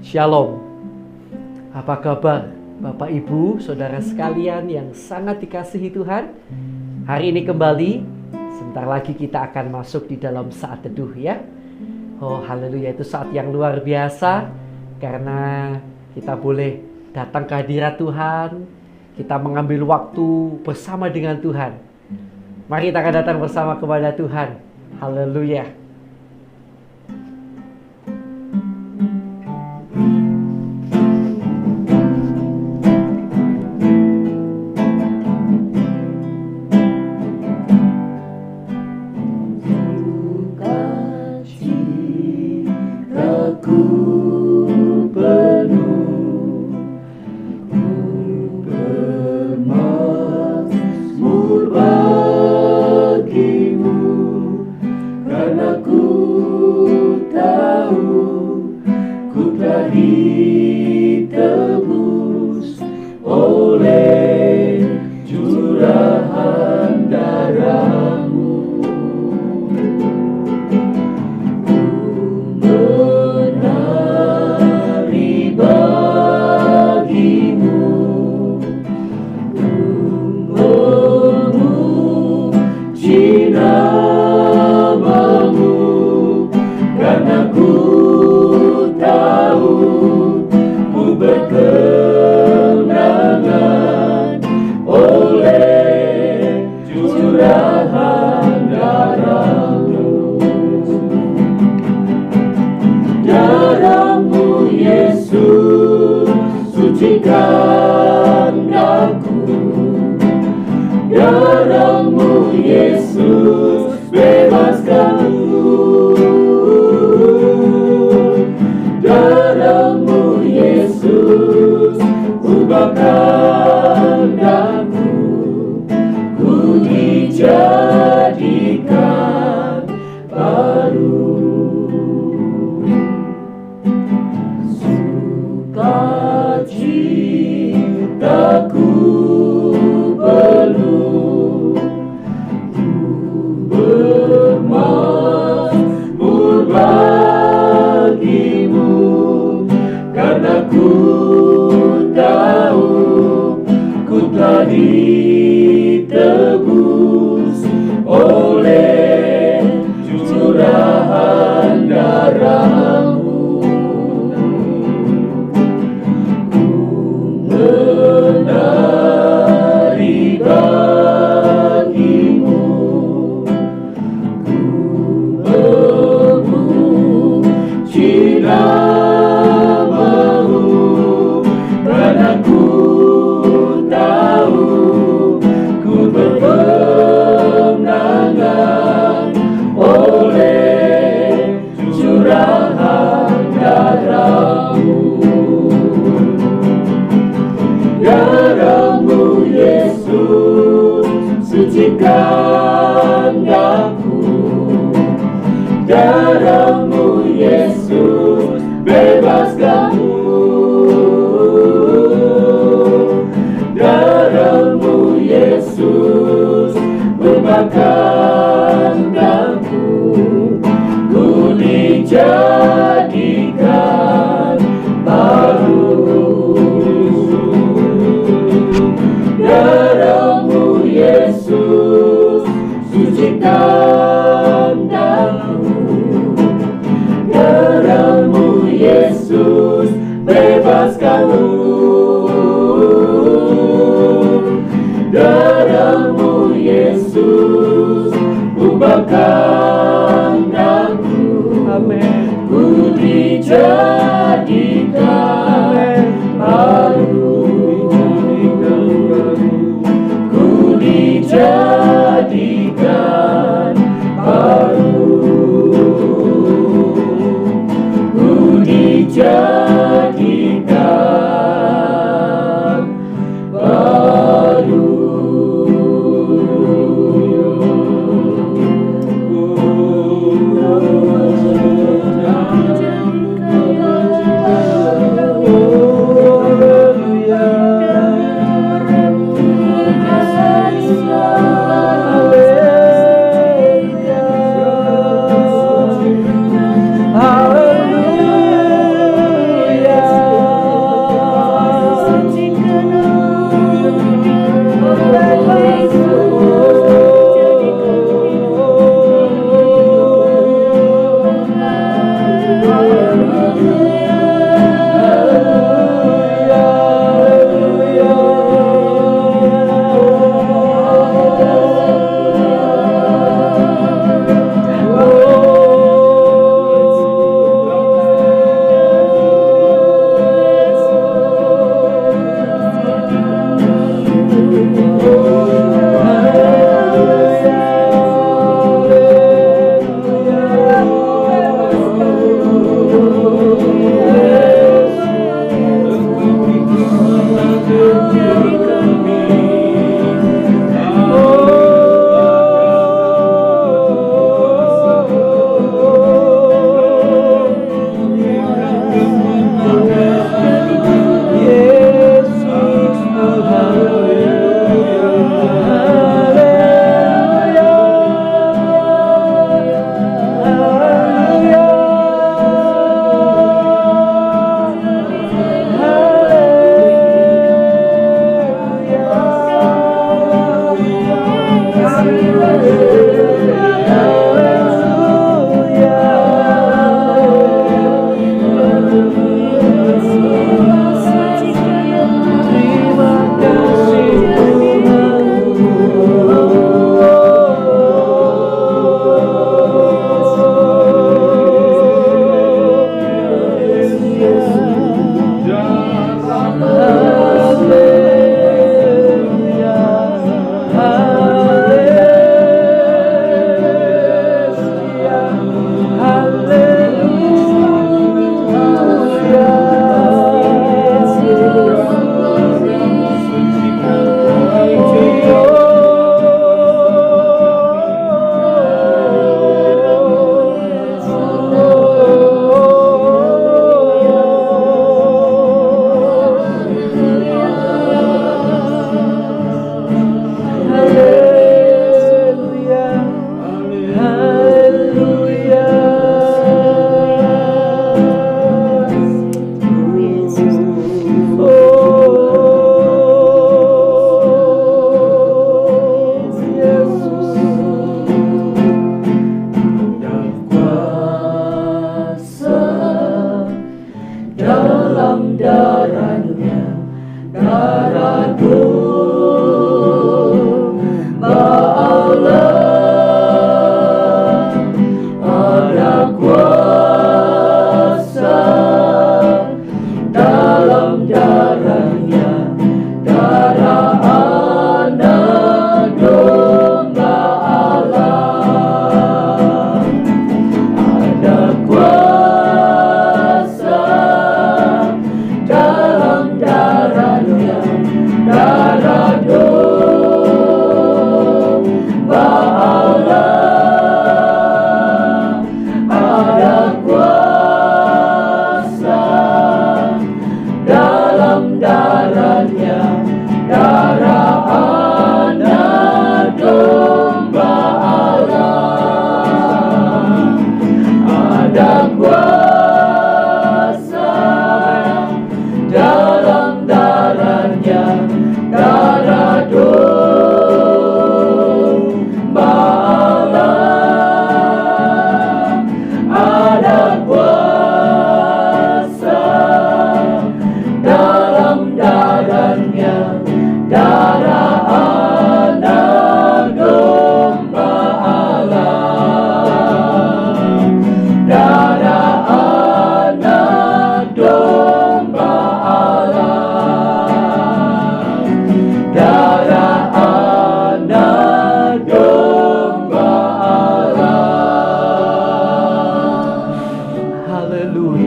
Shalom. Apa kabar Bapak Ibu, Saudara sekalian yang sangat dikasihi Tuhan? Hari ini kembali, sebentar lagi kita akan masuk di dalam saat teduh ya. Oh haleluya, itu saat yang luar biasa karena kita boleh datang ke hadirat Tuhan. Kita mengambil waktu bersama dengan Tuhan. Mari kita akan datang bersama kepada Tuhan. Haleluya.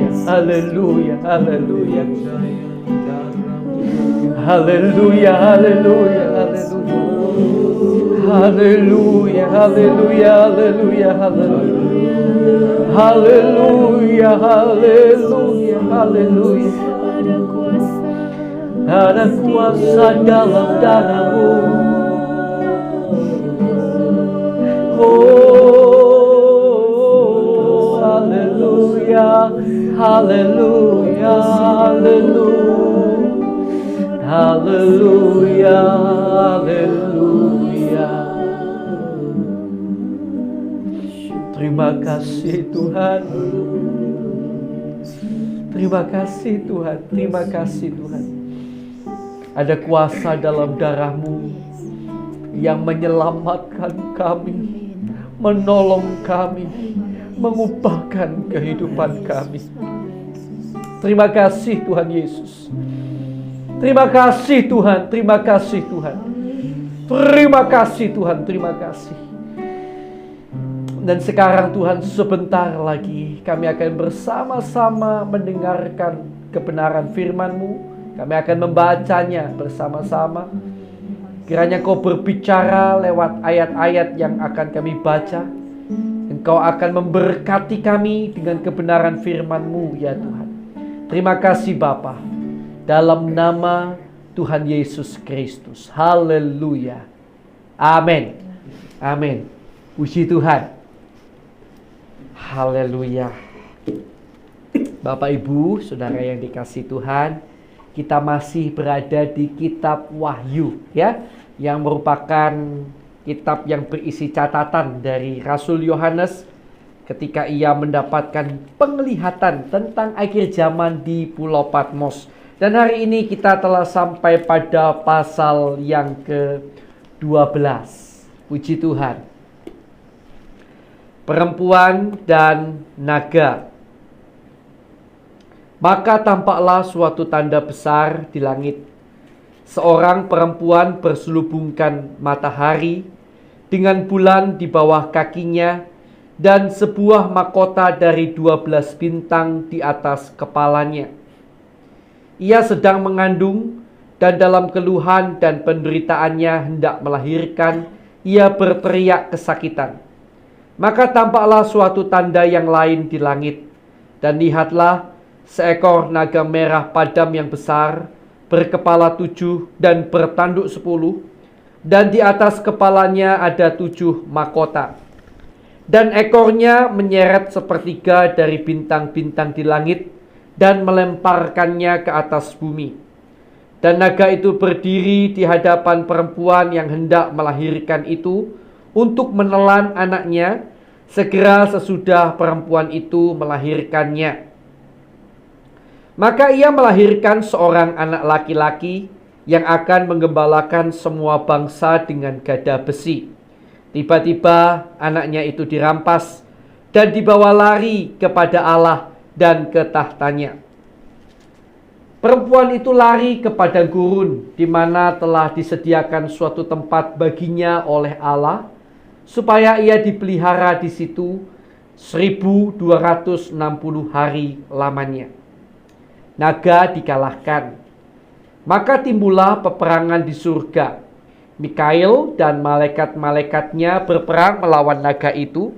Haleluya, haleluya. Haleluya, haleluya, haleluya. Haleluya, haleluya, haleluya, haleluya. Haleluya, haleluya, haleluya. Ada kuasa dalam darah-Mu. Oh, haleluya, haleluya, haleluya. Haleluya, haleluya. Terima kasih Tuhan. Terima kasih Tuhan. Terima kasih Tuhan. Ada kuasa dalam darah-Mu yang menyelamatkan kami, menolong kami, mengubahkan kehidupan kami. Terima kasih Tuhan Yesus. Terima kasih Tuhan. Terima kasih Tuhan. Terima kasih Tuhan. Terima kasih. Dan sekarang Tuhan, sebentar lagi kami akan bersama-sama mendengarkan kebenaran firman-Mu. Kami akan membacanya bersama-sama. Kiranya Kau berbicara lewat ayat-ayat yang akan kami baca. Engkau akan memberkati kami dengan kebenaran firman-Mu, ya Tuhan. Terima kasih Bapa. Dalam nama Tuhan Yesus Kristus. Haleluya. Amin. Amin. Puji Tuhan. Haleluya. Bapak Ibu, saudara yang dikasihi Tuhan, kita masih berada di kitab Wahyu, ya, yang merupakan kitab yang berisi catatan dari Rasul Yohanes ketika ia mendapatkan penglihatan tentang akhir zaman di Pulau Patmos. Dan hari ini kita telah sampai pada pasal yang ke-12. Puji Tuhan. Perempuan dan naga. Maka tampaklah suatu tanda besar di langit. Seorang perempuan berselubungkan matahari dengan bulan di bawah kakinya dan sebuah mahkota dari 12 bintang di atas kepalanya. Ia sedang mengandung dan dalam keluhan dan penderitaannya hendak melahirkan, ia berteriak kesakitan. Maka tampaklah suatu tanda yang lain di langit, dan lihatlah seekor naga merah padam yang besar, berkepala 7 dan bertanduk 10, dan di atas kepalanya ada 7 mahkota. Dan ekornya menyeret sepertiga dari bintang-bintang di langit dan melemparkannya ke atas bumi. Dan naga itu berdiri di hadapan perempuan yang hendak melahirkan itu untuk menelan anaknya segera sesudah perempuan itu melahirkannya. Maka ia melahirkan seorang anak laki-laki yang akan menggembalakan semua bangsa dengan gada besi. Tiba-tiba anaknya itu dirampas dan dibawa lari kepada Allah dan ke tahtanya. Perempuan itu lari ke padang gurun, di mana telah disediakan suatu tempat baginya oleh Allah, supaya ia dipelihara di situ 1260 hari lamanya. Naga dikalahkan. Maka timbullah peperangan di surga. Mikail dan malaikat-malaikatnya berperang melawan naga itu,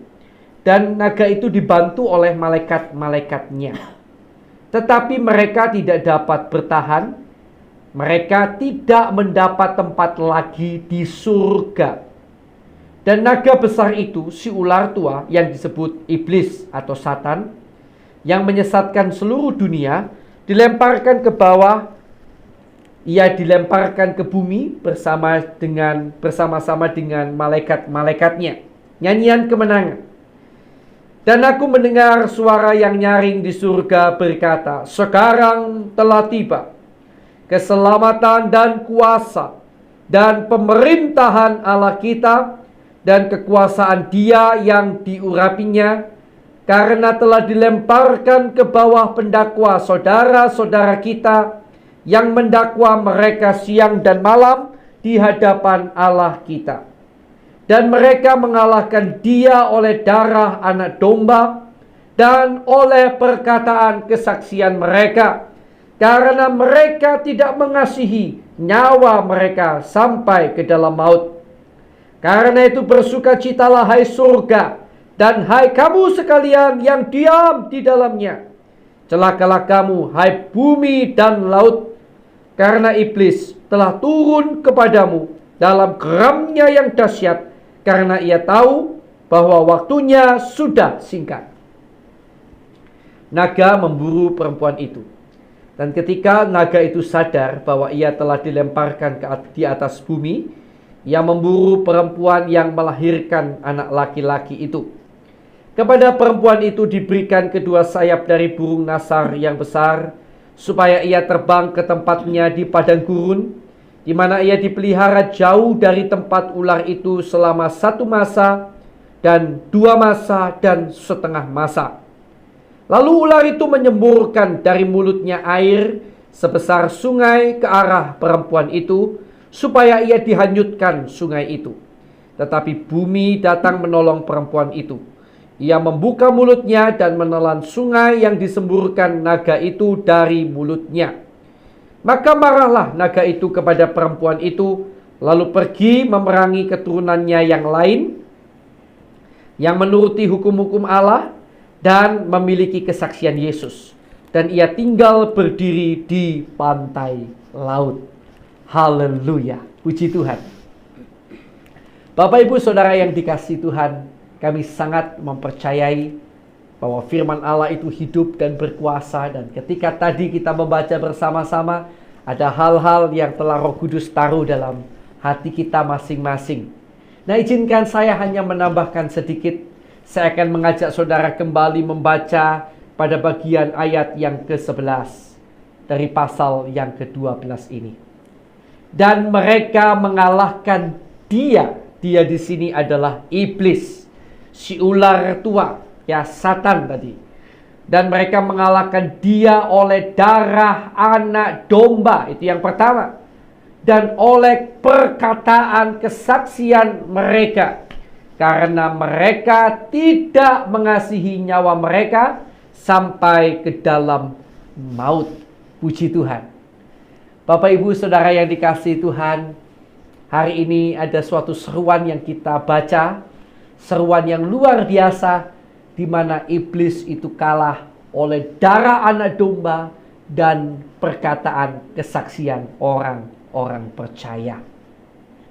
dan naga itu dibantu oleh malaikat-malaikatnya. Tetapi mereka tidak dapat bertahan. Mereka tidak mendapat tempat lagi di surga. Dan naga besar itu, si ular tua yang disebut iblis atau Satan, yang menyesatkan seluruh dunia, dilemparkan ke bawah. Ia dilemparkan ke bumi bersama-sama dengan malaikat-malaikatnya. Nyanyian kemenangan. Dan aku mendengar suara yang nyaring di surga berkata, sekarang telah tiba keselamatan dan kuasa dan pemerintahan Allah kita dan kekuasaan Dia yang diurapinya, karena telah dilemparkan ke bawah pendakwa saudara-saudara kita yang mendakwa mereka siang dan malam di hadapan Allah kita. Dan mereka mengalahkan Dia oleh darah anak domba dan oleh perkataan kesaksian mereka, karena mereka tidak mengasihi nyawa mereka sampai ke dalam maut. Karena itu bersukacitalah hai surga, dan hai kamu sekalian yang diam di dalamnya. Celakalah kamu hai bumi dan laut, karena iblis telah turun kepadamu dalam geramnya yang dahsyat, karena ia tahu bahwa waktunya sudah singkat. Naga memburu perempuan itu. Dan ketika naga itu sadar bahwa ia telah dilemparkan di atas bumi, ia memburu perempuan yang melahirkan anak laki-laki itu. Kepada perempuan itu diberikan kedua sayap dari burung nasar yang besar, supaya ia terbang ke tempatnya di padang gurun, di mana ia dipelihara jauh dari tempat ular itu selama 1 masa, dan 2 masa, dan setengah masa. Lalu ular itu menyemburkan dari mulutnya air sebesar sungai ke arah perempuan itu, supaya ia dihanyutkan sungai itu. Tetapi bumi datang menolong perempuan itu. Ia membuka mulutnya dan menelan sungai yang disemburkan naga itu dari mulutnya. Maka marahlah naga itu kepada perempuan itu, lalu pergi memerangi keturunannya yang lain, yang menuruti hukum-hukum Allah dan memiliki kesaksian Yesus. Dan ia tinggal berdiri di pantai laut. Haleluya, puji Tuhan. Bapak Ibu Saudara yang dikasihi Tuhan, kami sangat mempercayai bahwa firman Allah itu hidup dan berkuasa. Dan ketika tadi kita membaca bersama-sama, ada hal-hal yang telah Roh Kudus taruh dalam hati kita masing-masing. Nah, izinkan saya hanya menambahkan sedikit. Saya akan mengajak saudara kembali membaca pada bagian ayat yang ke-11 dari pasal yang ke-12 ini. Dan mereka mengalahkan dia. Dia di sini adalah iblis, si ular tua, ya, Satan tadi. Dan mereka mengalahkan dia oleh darah anak domba. Itu yang pertama. Dan oleh perkataan kesaksian mereka. Karena mereka tidak mengasihi nyawa mereka sampai ke dalam maut. Puji Tuhan. Bapak Ibu Saudara yang dikasihi Tuhan, hari ini ada suatu seruan yang kita baca. Seruan yang luar biasa, di mana iblis itu kalah oleh darah anak domba dan perkataan kesaksian orang-orang percaya.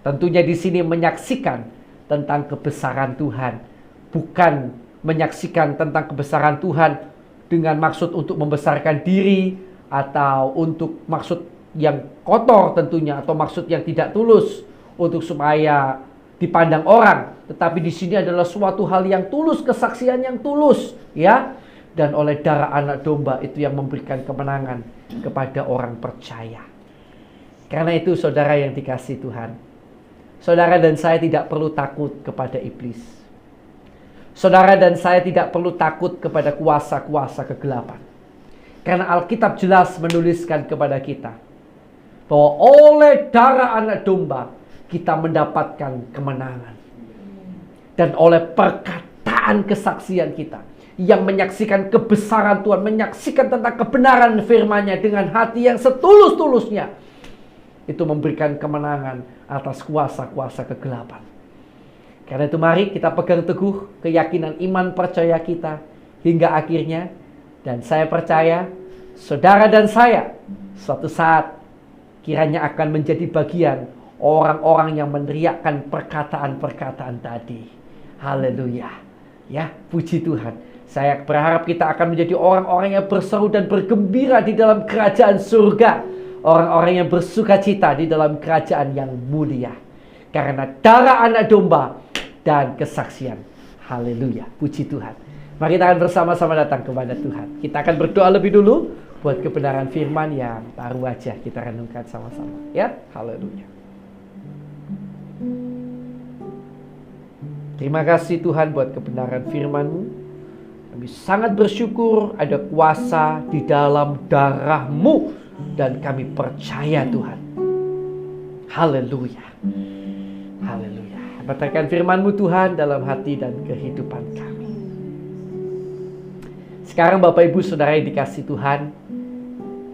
Tentunya di sini menyaksikan tentang kebesaran Tuhan, bukan menyaksikan tentang kebesaran Tuhan dengan maksud untuk membesarkan diri atau untuk maksud yang kotor tentunya, atau maksud yang tidak tulus untuk supaya dipandang orang. Tetapi di sini adalah suatu hal yang tulus, kesaksian yang tulus, ya. Dan oleh darah anak domba itu yang memberikan kemenangan kepada orang percaya. Karena itu saudara yang dikasihi Tuhan, saudara dan saya tidak perlu takut kepada iblis. Saudara dan saya tidak perlu takut kepada kuasa-kuasa kegelapan. Karena Alkitab jelas menuliskan kepada kita bahwa oleh darah anak domba kita mendapatkan kemenangan. Dan oleh perkataan kesaksian kita yang menyaksikan kebesaran Tuhan, menyaksikan tentang kebenaran firman-Nya dengan hati yang setulus-tulusnya, itu memberikan kemenangan atas kuasa-kuasa kegelapan. Karena itu mari kita pegang teguh keyakinan iman percaya kita hingga akhirnya. Dan saya percaya saudara dan saya suatu saat kiranya akan menjadi bagian orang-orang yang meneriakkan perkataan-perkataan tadi. Haleluya. Ya, puji Tuhan. Saya berharap kita akan menjadi orang-orang yang berseru dan bergembira di dalam kerajaan surga. Orang-orang yang bersukacita di dalam kerajaan yang mulia. Karena darah anak domba dan kesaksian. Haleluya. Puji Tuhan. Mari kita akan bersama-sama datang kepada Tuhan. Kita akan berdoa lebih dulu buat kebenaran firman yang baru aja kita renungkan sama-sama. Ya, haleluya. Terima kasih Tuhan buat kebenaran firman-Mu. Kami sangat bersyukur ada kuasa di dalam darah-Mu. Dan kami percaya Tuhan. Haleluya. Haleluya. Berikan firman-Mu Tuhan dalam hati dan kehidupan kami. Sekarang Bapak Ibu Saudara yang dikasihi Tuhan,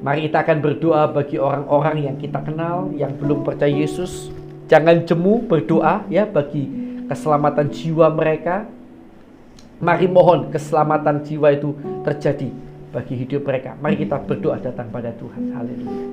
mari kita akan berdoa bagi orang-orang yang kita kenal, yang belum percaya Yesus. Jangan jemu berdoa ya bagi keselamatan jiwa mereka. Mari mohon keselamatan jiwa itu terjadi bagi hidup mereka. Mari kita berdoa datang pada Tuhan. Haleluya.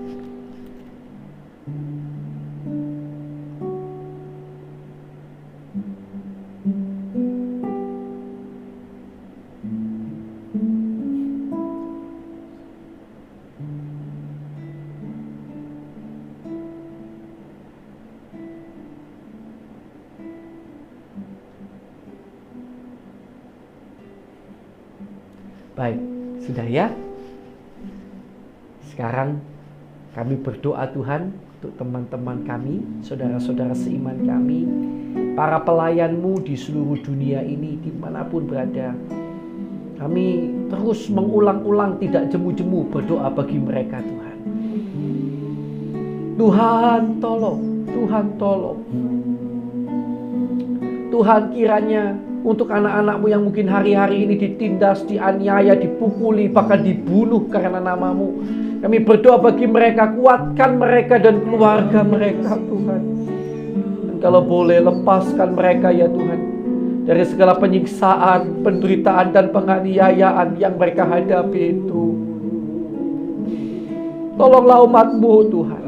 Baik, sudah ya. Sekarang kami berdoa Tuhan untuk teman-teman kami, saudara-saudara seiman kami, para pelayan-Mu di seluruh dunia ini, dimanapun berada. Kami terus mengulang-ulang, tidak jemu-jemu berdoa bagi mereka Tuhan. Tuhan tolong, Tuhan tolong. Tuhan kiranya Untuk anak-anak-Mu yang mungkin hari-hari ini ditindas, dianiaya, dipukuli, bahkan dibunuh karena nama-Mu. Kami berdoa bagi mereka, kuatkan mereka dan keluarga mereka, Tuhan. Dan kalau boleh, lepaskan mereka ya Tuhan, dari segala penyiksaan, penderitaan, dan penganiayaan yang mereka hadapi itu. Tolonglah umat-Mu, Tuhan.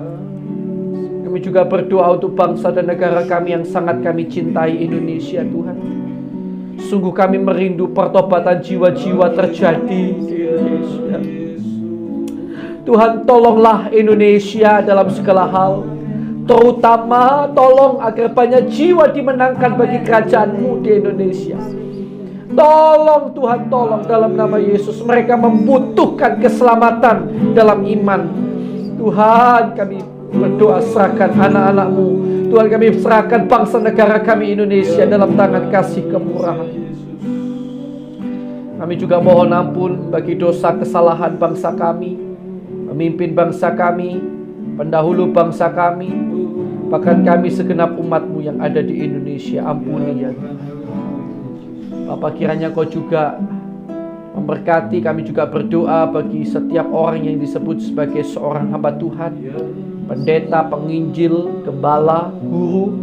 Kami juga berdoa untuk bangsa dan negara kami yang sangat kami cintai, Indonesia, Tuhan. Sungguh kami merindu pertobatan jiwa-jiwa terjadi di Indonesia. Tuhan, tolonglah Indonesia dalam segala hal. Terutama tolong agar banyak jiwa dimenangkan bagi kerajaan-Mu di Indonesia. Tolong Tuhan, tolong dalam nama Yesus. Mereka membutuhkan keselamatan dalam iman. Tuhan, kami berdoa, serahkan anak-anak-Mu. Tuhan, kami serahkan bangsa negara kami Indonesia dalam tangan kasih kemurahan. Kami juga mohon ampun bagi dosa kesalahan bangsa kami, pemimpin bangsa kami, pendahulu bangsa kami, bahkan kami segenap umat-Mu yang ada di Indonesia. Ampuni ya Tuhan. Bapa, kiranya Kau juga memberkati. Kami juga berdoa bagi setiap orang yang disebut sebagai seorang hamba Tuhan, pendeta, penginjil, gembala, guru,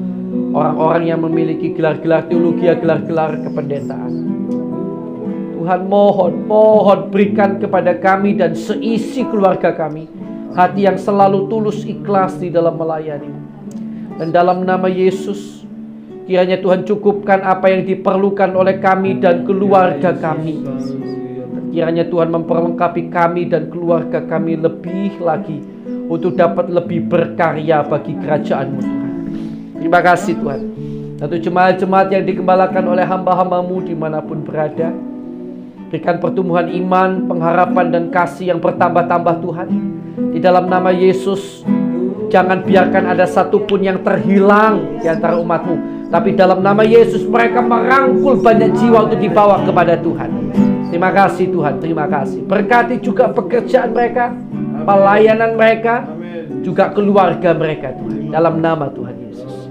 orang-orang yang memiliki gelar-gelar teologi, gelar-gelar kependetaan. Tuhan, mohon berikan kepada kami dan seisi keluarga kami hati yang selalu tulus ikhlas di dalam melayani. Dan dalam nama Yesus, kiranya Tuhan cukupkan apa yang diperlukan oleh kami dan keluarga kami. Kiranya Tuhan memperlengkapi kami dan keluarga kami lebih lagi untuk dapat lebih berkarya bagi kerajaan-Mu, Tuhan. Terima kasih Tuhan. Untuk jemaat-jemaat yang digembalakan oleh hamba-hamba-Mu dimanapun berada, berikan pertumbuhan iman, pengharapan, dan kasih yang bertambah-tambah Tuhan. Di dalam nama Yesus, jangan biarkan ada satupun yang terhilang di antara umat-Mu. Tapi dalam nama Yesus, mereka merangkul banyak jiwa untuk dibawa kepada Tuhan. Terima kasih Tuhan, terima kasih. Berkati juga pekerjaan mereka, pelayanan mereka, juga keluarga mereka Tuhan. Dalam nama Tuhan Yesus.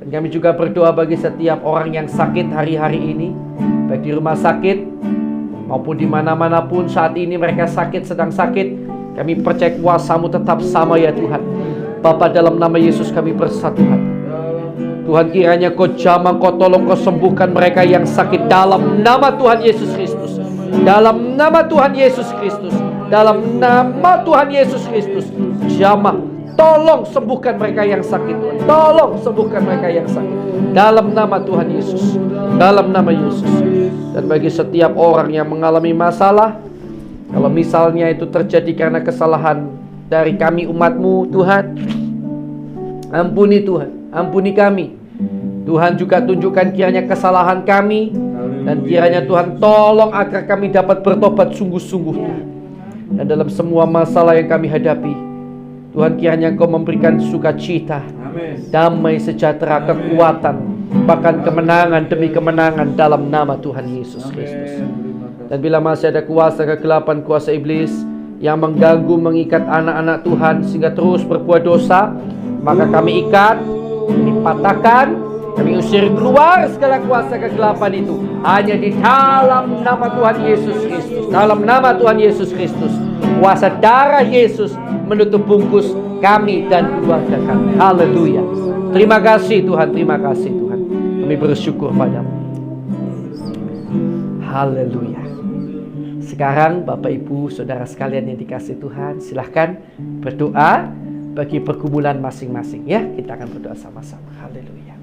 Dan kami juga berdoa bagi setiap orang yang sakit hari-hari ini, baik di rumah sakit maupun di mana-mana pun saat ini mereka sakit, sedang sakit. Kami percaya kuasa-Mu tetap sama ya Tuhan. Bapa, dalam nama Yesus kami bersatu hati. Tuhan, kiranya Kau jamah, Kau tolong, Kau sembuhkan mereka yang sakit dalam nama Tuhan Yesus Kristus. Dalam nama Tuhan Yesus Kristus. Dalam nama Tuhan Yesus Kristus. Jamah, tolong sembuhkan mereka yang sakit Tuhan. Tolong sembuhkan mereka yang sakit. Dalam nama Tuhan Yesus. Dalam nama Yesus. Dan bagi setiap orang yang mengalami masalah, kalau misalnya itu terjadi karena kesalahan dari kami umat-Mu Tuhan, ampuni Tuhan, ampuni kami. Tuhan juga tunjukkan kiranya kesalahan kami, dan kiranya Tuhan tolong agar kami dapat bertobat sungguh-sungguh Tuhan. Dan dalam semua masalah yang kami hadapi, Tuhan, kiranya Engkau memberikan sukacita, damai, sejahtera, kekuatan, bahkan kemenangan demi kemenangan dalam nama Tuhan Yesus Kristus. Dan bila masih ada kuasa kegelapan, kuasa iblis yang mengganggu, mengikat anak-anak Tuhan sehingga terus berbuat dosa, maka kami ikat, kami patahkan, kami usir keluar segala kuasa kegelapan itu. Hanya di dalam nama Tuhan Yesus Kristus. Dalam nama Tuhan Yesus Kristus. Kuasa darah Yesus menutup bungkus kami dan keluarga kami. Haleluya. Terima kasih Tuhan, terima kasih Tuhan. Kami bersyukur padamu. Haleluya. Sekarang Bapak Ibu Saudara sekalian yang dikasihi Tuhan, silahkan berdoa bagi pergumulan masing-masing ya. Kita akan berdoa sama-sama. Haleluya.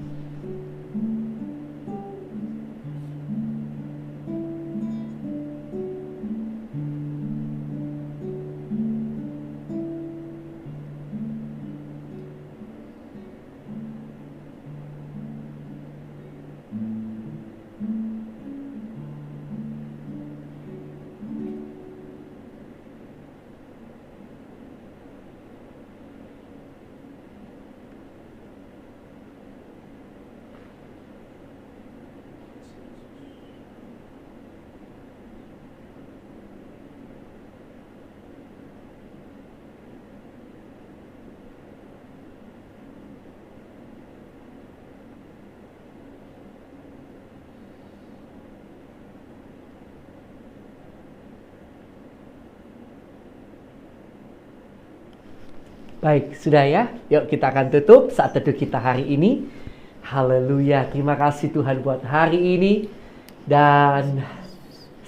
Baik, sudah ya. Yuk kita akan tutup saat teduh kita hari ini. Haleluya. Terima kasih Tuhan buat hari ini. Dan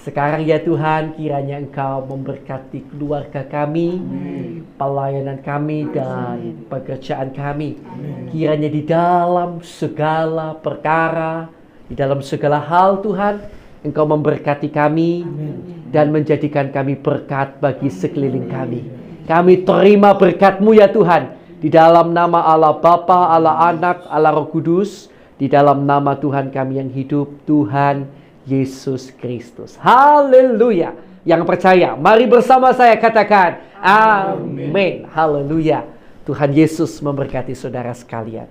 sekarang ya Tuhan, kiranya Engkau memberkati keluarga kami, pelayanan kami, dan pekerjaan kami. Kiranya di dalam segala perkara, di dalam segala hal Tuhan, Engkau memberkati kami dan menjadikan kami berkat bagi sekeliling kami. Kami terima berkat-Mu ya Tuhan. Di dalam nama Allah Bapa, Allah Anak, Allah Roh Kudus. Di dalam nama Tuhan kami yang hidup, Tuhan Yesus Kristus. Haleluya. Yang percaya, mari bersama saya katakan, amin. Haleluya. Tuhan Yesus memberkati saudara sekalian.